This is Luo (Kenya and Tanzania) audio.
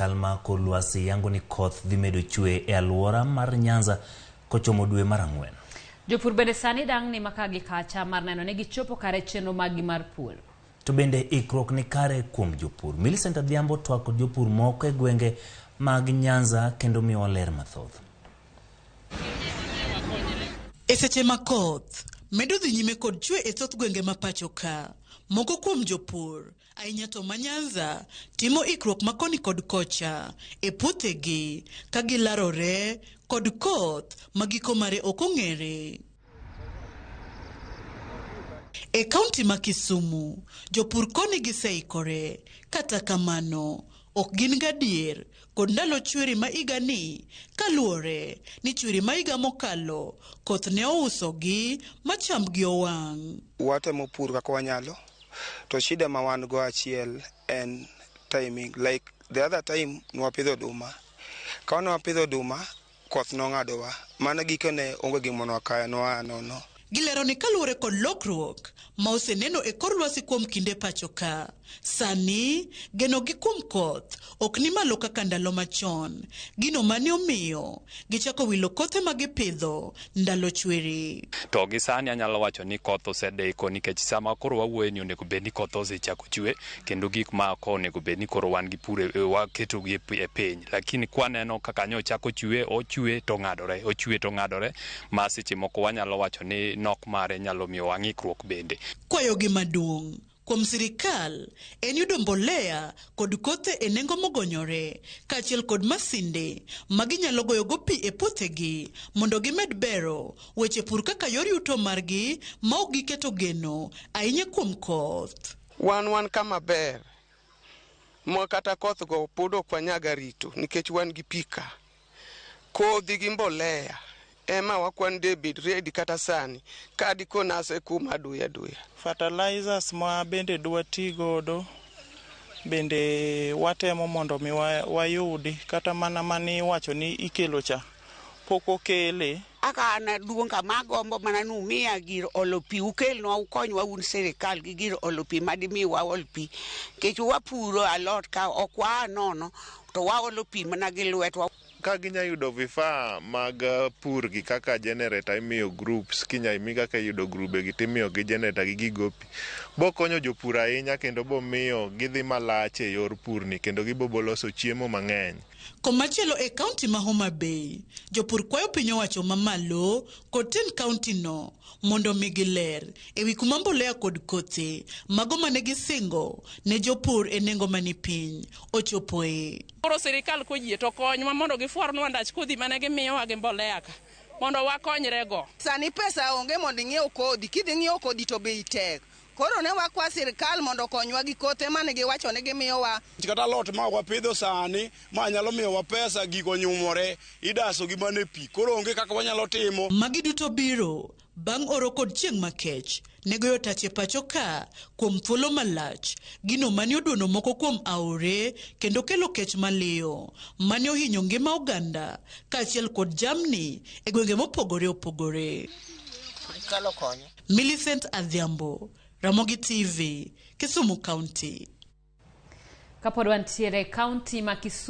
Alma kolwasi yango ni koth dhi medo chwe e alwora mar Nyanza kochomo dwe mar Ang'wen. Jopur bende sani dang' ni makagi kacha mar neno ni gichopo kare chenro magi mar pur. To bende ikruok ni kare kuom jopur. Millicent Adhiambo twako jopur moko e gwenge mag Nyanza kendo miyo ler mathoth. E seche ma koth medo dhi nyime kod chwe e thoth gwenge ma pacho ka, moko kuom jopur ahinya to ma Nyanza timo ikruok makoni kod kocha e puothegi ka gilarore kod koth magiko mare ok ong'ere. E kaunti ma Kisumu, jopur koni giseikore, kata kamano ok gin gadier kod ndalo chwiri ma igani kaluwore ni chwiri ma iga mokalo koth ne ousogi ma chambgi owang'. Watemo pur kaka wanyalo, to shida ma wan go achiel en timing. Like the other time nwapidho oduma, ka nwapidho oduma koth nong'adowa, mana gikone onge gimono wakaya noa nono. Gilero ni kaluwore kod lokruok ma oseneno e kor lwasi kuom kinde pacho ka, sani geno gi kuom koth ok ni malo kaka ndalo machon, gino mane omiyo gichako wilo kothe ma gipidho ndalo chwiri. To gi sani anyalo wacho ni koth osedeko nikech sama koro wawuoye ni onego bed ni koth osechako chwe, kendo gik ma onego bed ni koro wan gi pure waketo gi e piny, lakini kwaneno kaka nyo chako chwe, ochwe to ng'adore, ochwe to ng'adore, ma seche moko wanyalo wacho ni nok mare nyalo miyo wang'ikruok bende. Kwayo gi maduong' kuom sirikal en yudo mbolea kod kothe e nengo mogonyore, kaachiel kod masinde ma ginyalo goyogo pi e puothegi mondo gimed bero weche pur kaka yor yuto margi ma ok giketo geno ahinya kuom koth. Wan kama ber mo kata koth go pod ok wanyaga rito nikech wan gi pika, kodhi gi mbolea ema wakwan debit ready kata sani kadi konase kuma duya. Fertilizers ma bende dwa ti godo bende watemo mondo mi wayudi, kata mana mani wacho ni ikelo cha pok okele. Aka na duonga magombo mana numiya gir olo pi, ukelnwa ukonywa un sirikal gi gir olo pi madimi wa ol pi, kech wapuro alot ka ok wa nono to wa olo pi mana gi lwetwa. Ka ginya yudo vifaa mag pur gi kaka generator imiyo groups, kinya imi kaka yudo grube gi timiyo gi generator gi gigopi, bo konyo jopur ahinya kendo bo miyo gidhi malach e yor pur ni kendo gibo loso chiemo mang'eny. Komachielo e kaunti ma Homa Bay, jopur kwayo piny owacho mamalo kod tin kaunti no mondo migi ler e wi kuma mbolea kod kothe mago mane gisingo ne jopur e nengo mani piny ochopoe. Koro sirikal koyie to konywa mondo gifuarnwa ndach kodhi mane gimiyowa gi mbolea ka mondo wakonyrego. Sani pesa onge mondo ing'iew kodhi, kidhi ng'iew kodhi to bei tek. Koro ne wakwa sirikal mondo konywa gi kothe mane giwacho ne gimiyowa. Kata lot ma wapidho sani ma nyalo miyowa pesa gigo nyumore, idaso gi mane pi, koro onge kaka wanyalo timo. Magi duto biro bang' oro kod chieng' makech negoyo tach e pacho ka kuom thuolo malach, gino mane oduono moko kuom aore kendo kelo kech maliyo mane ohinyo ngima oganda kaachiel kod jamni e gwenge mopogore opogore. Millicent Adhiambo, Ramogi TV, Kisumu County. Kapod wantiere kaunti ma Kisumu